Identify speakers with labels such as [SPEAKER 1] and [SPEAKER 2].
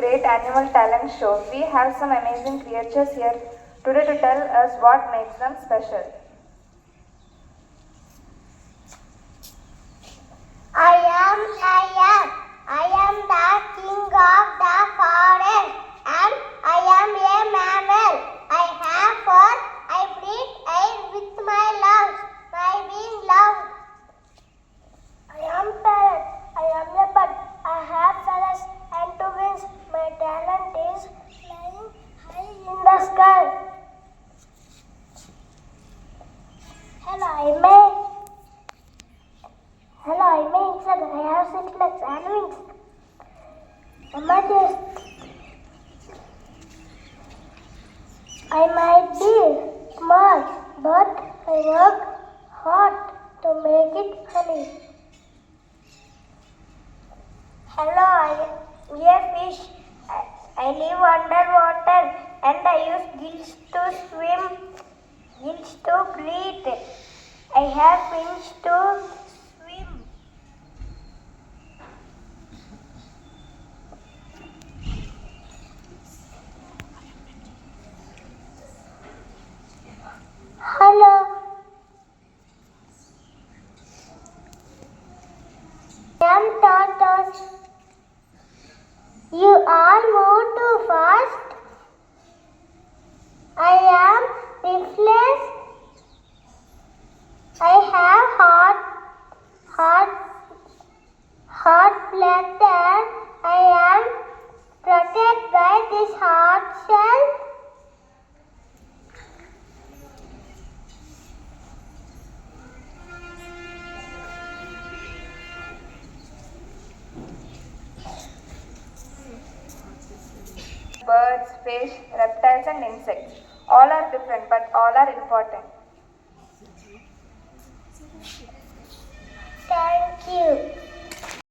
[SPEAKER 1] great animal talent show. We have some amazing creatures here today to tell us what makes them special.
[SPEAKER 2] I am the king of the forest, and I am a mammal. I have fur. I breathe air with my lungs. My being loud. I am parrot. I am a bird. I have feathers and two wings. My talent is flying high in the sky. Hello, I'm a insect. I have 6 legs and wings. I might be small, but I work hard to make it honey. Hello, I am a fish. I live underwater and I use gills to swim, gills to breathe. I have fins to swim. Hello. I am tortoise. You all move too fast. I am restless. I have hot blood and I am protected by this hard shell.
[SPEAKER 1] Birds, fish, reptiles and insects. All are different but all are important.